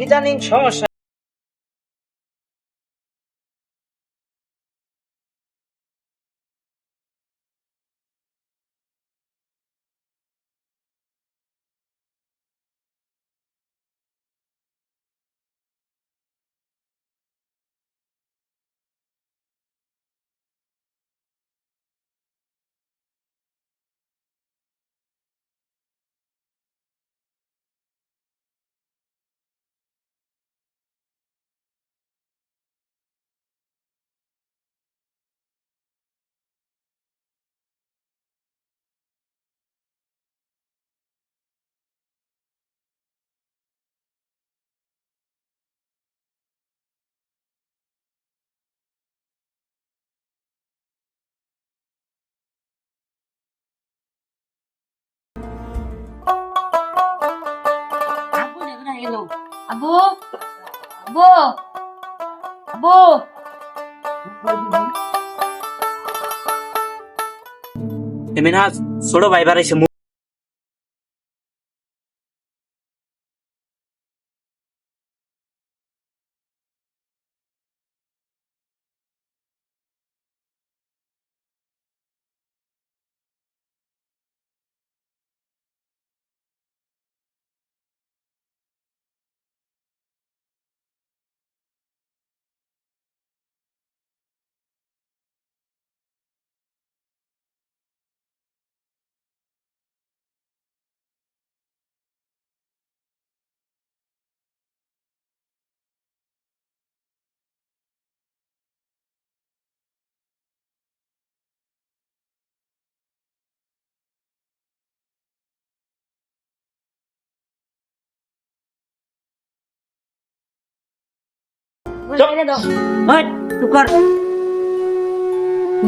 ইদানিং সমস্যা। আব্বু আব্বু আব্বু মিনহাজ ছোট ভাই বাড়াইছে।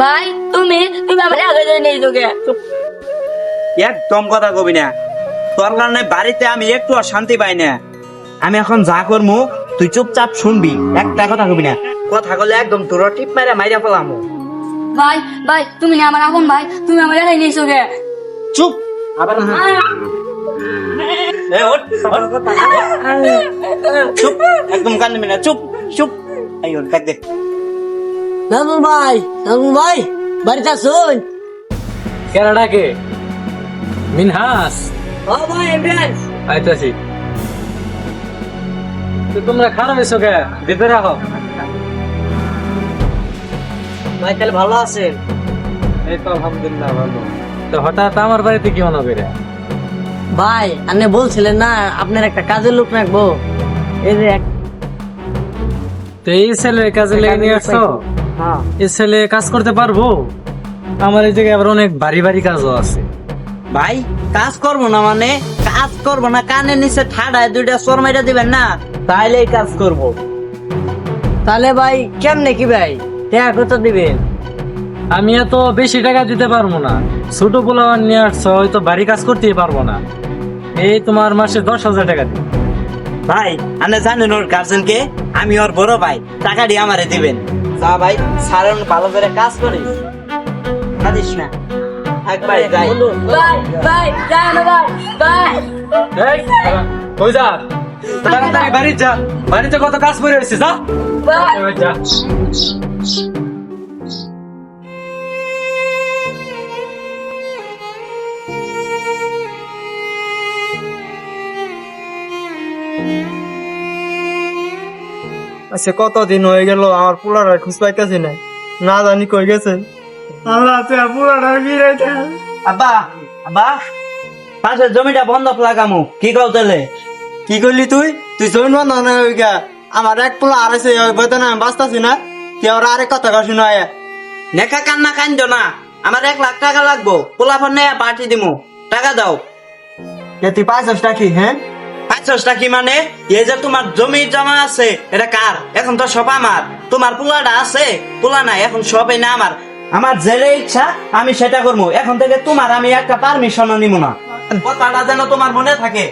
ভাই তুমি তুমি আমার আগে নিয়ে তোকে একদম কথা কবি না, তোর কারণে বাড়িতে আমি একটু শান্তি পাই না। আমি এখন যা করবো তুই চুপচাপ শুনবি, একটা কথা কবি না। কথা বলে একদম তোর টিপ মাইরা মাইরা ফেলামো। ভাই ভাই তুমি না আমার আপন ভাই, তুমি আমার আগে নিয়ে তোকে চুপ। আবার চুপ, একদম কান্দবি না, চুপ চুপ। এই ওর দেখ দেখ। নাজমুল ভাই বাড়িতে আসুন। কেরাডাকে মিনহাস ও ভাই ইমরান, আইতাছি। তো তোমরা খারাপ হয়েছো কে? ভিতরে রাখো। ভাই তাহলে ভালো আছেন? এই তো আলহামদুলিল্লাহ ভালো। তো হঠাৎ আমার বাড়িতে কি মনে করে? ভাই আপনি বলছিলেন না আপনার একটা কাজের লোক রাখবো, এই যে তো এই ছেলে কাজে লেগে নিয়ে আসছো? হ্যাঁ এই ছেলে কাজ করতে পারবো? আমার এই জায়গায় আবার অনেক ভারী ভারী কাজও আছে। ভাই কাজ করবো না মানে কাজ করবো না, কানের নিচে ঠাডায় দুইটা শর্মাইটা দিবেন না, তাইলেই কাজ করবো। তাহলে ভাই কেমনে কি ভাই টাকা কত দিবেন? আমি এত বেশি টাকা দিতে পারবো না, ছোট পোলাওয়ান নিয়ে আসছো, হয়তো ভারী কাজ করতেই পারবো না। এই তোমার মাসে 10,000 টাকা দিই। ভাই আপনি জানেন ওর গার্জেনকে, আমি ওর বড় ভাই, টাকা দিয়ে আমারে দিবেন। যা ভাই সারন ভালো করে কাজ করিস, কাঁদিস না। থাক ভাই যাই। ভাই ভাই যাই না ভাই ভাই এই, কই যা? তাড়াতাড়ি বাড়ি যা, বাড়িতে কত কাজ পড়ে রয়েছে, যা। ভাই যা। আচ্ছা কতদিন হয়ে গেল আমার পোলাটা খুঁজ পাইতেছি না, না জানি কই গেছে। আল্লাহ তুই পোলাটা ফিরে দে। আব্বা আব্বা, পাশের জমিটা বন্ধক লাগামু, কি কও তাহলে? কি করলি তুই? তুই জমি বন্ধ না হয়ে গা, আমার এক পোলা আড়াইছে বেতনে আমি বাঁচতাছি না, তুই আর আরেক কথা কাশি না। নেকা কান্না কান্দ না, আমার 1,00,000 টাকা লাগবো, পোলাফোন নিয়ে পাঠিয়ে দিমু, টাকা দাও। তুই পাইছস নাকি? হ্যাঁ পাঁচশোটা কি মানে? এই যে তোমার জমি জমা আছে এটা কার? এখন তো সব আমার। তোমার পোলাটা আছে, পোলা নাই, এখন সবই না আমার। আমার যেটা ইচ্ছা আমি সেটা করবো, এখন থেকে তোমার আমি একটা পারমিশনও নিব না। কথাটা যেন তোমার মনে থাকে।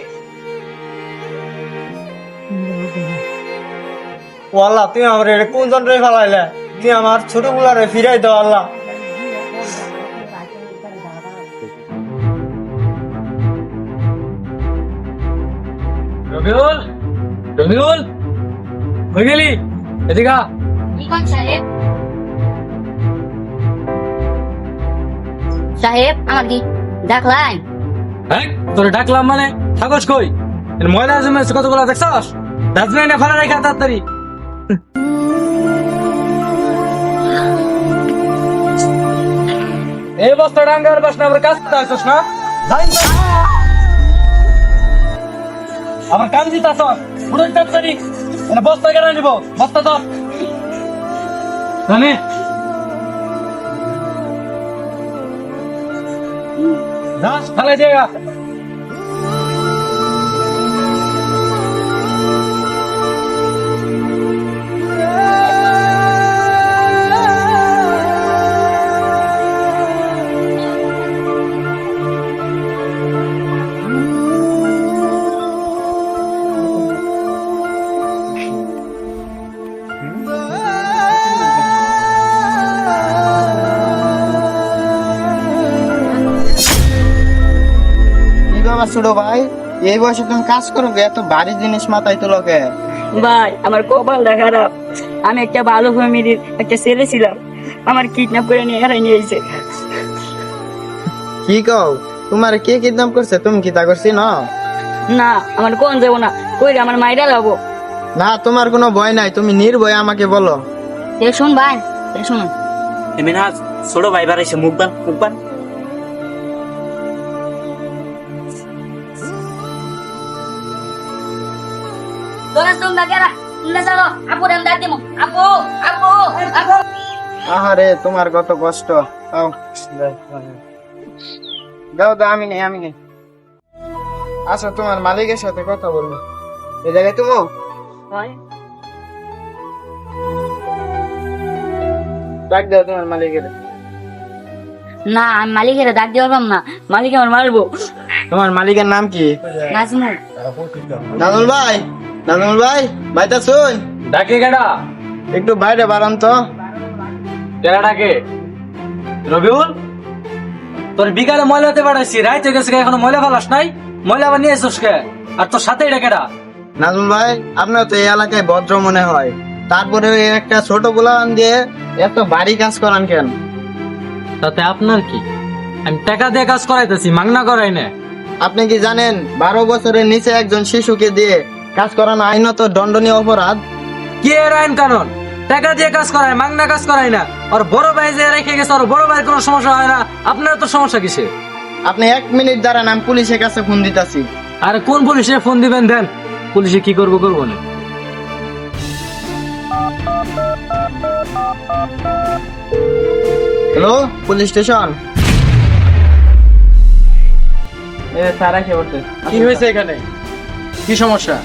ও আল্লাহ তুই আমার এটা কোন যন্ত্রে ফেলাইলে, তুই আমার ছোট পোলারে ফিরাই দাও আল্লাহ। রবিউল, রবিউল হয়ে গেলি এদিকে আ। সাহেব সাহেব আমার কি দেখলাই? হ্যাঁ তোরে ডাকলাম মানে থাকস কই এর ময়লা জমেছে কতগুলো দেখছস ডাস্টবিনে ফেলা রেখে তাড়াতাড়ি এই বস্তা ডাঙ্গার বাস না আবার কাজ করতে আসছস না যাইন তো। আবার কাম দিতাছ পুরো তাড়াতাড়ি এনে বস্তা কেন নিব বস্তা তো জানে দাস ফেলে দেগা কি বাবা ছোট ভাই, এই বয়সে তুমি কাজ করো গে? এত ভারী জিনিস মাথায় তোলো কে? ভাই আমার কপালটা খারাপ, আমি একটা ভালো ফ্যামিলির একটা ছেলে ছিলাম, আমার কিডন্যাপ করে নিয়ে এরাই নিয়ে এসেছে। কি কও? তোমার কে কিডন্যাপ করছে? তুমি কি তা করছি না? না আমার কোন যাবো না, কই রে, আমার মাইরা যাবো। না, তোমার কোনো ভয় নাই, তুমি নির্ভয় আমাকে বলো। শুন ভাই শুনুন, মিনহাজ ছোট ভাই বাড়াইছে মুখ বান তোরা তোমরা কেরা তোমরা চলো, আপু রাম ডাক দিমু, আপু আপু আপু। আহারে তোমার কত কষ্ট। দাও দাও দাও, আমি নেই আমি নেই। আচ্ছা, তোমার মালিকের সাথে কথা বলবো। এই জায়গায় তুমি ডাক দাও তোমার মালিকের। না আমি মালিকের ডাক দিয়ে পারলাম না, মালিক আমার মারবো। তোমার মালিকের নাম কি? নাজমুল। নাজমুল ভাই, নাজমুল ভাই, ভাইটা শুন, ডাকে কেডা একটু বাইরে বাড়ান তো। কেডা ডাকে রবিউল তোর বিকালে ময়লা হতে পাঠাইছি রাইতে গেছে এখনো ময়লা ফেলাস নাই, ময়লা আবার নিয়ে এসোস কে? আর তোর সাথে এটা কেডা? নাজমুল ভাই, আপনার তো এই এলাকায় ভদ্র মনে হয়, তারপরে এই একটা ছোট গোলান দিয়ে এত ভারী কাজ করান কেন? তাতে আপনার কি? আমি টাকা দিয়ে কাজ করাইতেছি, মাগনা করাই না। আপনি কি জানেন 12 বছরের নিচে একজন শিশুকে দিয়ে কাজ করানো আইনত দণ্ডনীয় অপরাধ? কি এর আইন কানুন? টাকা দিয়ে কাজ করায়, মাগনা কাজ করাই না। আর বড় ভাই যে রেখে গেছে, আর বড় ভাইয়ের কোনো সমস্যা হয় না, আপনার তো সমস্যা কিসে? আপনি 1 মিনিট দাঁড়ান, আমি পুলিশের কাছে ফোন দিতেছি। আর কোন পুলিশে ফোন দিবেন দেন, পুলিশে কি করবো করবো না। Hello, police station. স্যার এসে বলতে। কি হয়েছে এখানে? কি সমস্যা?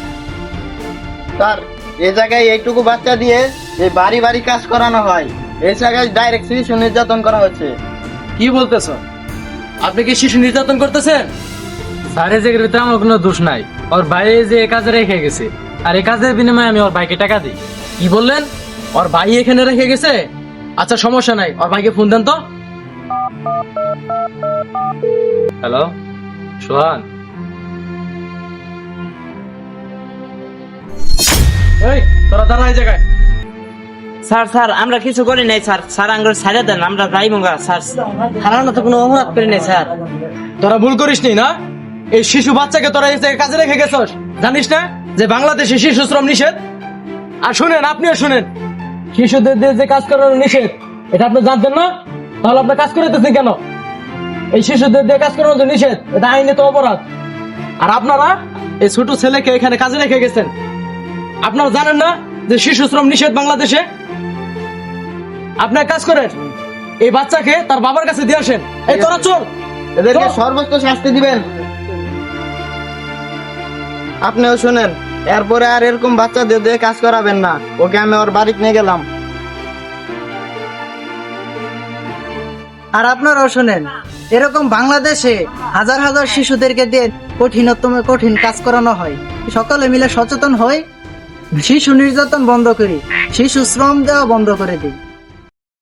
স্যার, এই জায়গায় এইটুকু বাচ্চা দিয়ে যে বাড়ি বাড়ি কাজ করানো হয়, এই জায়গায় ডাইরেক্ট শিশু নির্যাতন করা হচ্ছে। কি বলতেছ? আপনি কি শিশু নির্যাতন করতেছেন? স্যারের যে ভিতরে আমার কোনো দোষ নাই, ওর ভাই যে এ কাজে রেখে গেছে, আর এই কাজের বিনিময়ে আমি ওর ভাইকে টাকা দিই। কি বললেন? ওর ভাই এখানে রেখে গেছে? আচ্ছা সমস্যা নাই, ওর ভাইকে ফোন দেন তো। হ্যালো সোহান, এই তোরা দাঁড়া এই জায়গায়। স্যার স্যার আমরা কিছু করি নাই স্যার, স্যার আঙ্গুর ছাড়ে দেন, আমরা যাইবো গা স্যার। হারানো তো কোনো অপরাধ করি নাই স্যার। তোরা ভুল করিস নি না? এই শিশু বাচ্চাকে তোরা এই জায়গায় কাজে রেখে গেছস, জানিস না যে বাংলাদেশে শিশু শ্রম নিষেধ? আর শুনেন, আপনিও শুনেন, শিশুদের দিয়ে যে কাজ করানো নিষেধ, এটা আপনি জানতেন না? তাহলে আপনি কাজ করাইতেছেন কেন? এই শিশুদের দিয়ে কাজ করানো যে নিষেধ, এটা আইনে তো অপরাধ। আর আপনারা এই ছোট ছেলেকে এখানে কাজে রেখে গেছেন, আপনারা জানেন না যে শিশু শ্রম নিষেধ বাংলাদেশে? আপনার কাজ করেন, এই বাচ্চাকে তার বাবার কাছে দিয়ে আসেন। এই তোরা চল, এদেরকে সর্বোচ্চ শাস্তি দিবেন। আপনিও শুনেন, এরপরে আর এরকম বাচ্চাদের দিয়ে কাজ করাবেন না। ওকে আমি ওর বাড়িতে নিয়ে গেলাম। আর আপনারাও শোনেন, এরকম বাংলাদেশে হাজার হাজার শিশুদেরকে দিয়ে কঠিনতম কঠিন কাজ করানো হয়। সকলে মিলে সচেতন হই, শিশু নির্যাতন বন্ধ করি, শিশু শ্রম দেওয়া বন্ধ করে দিই।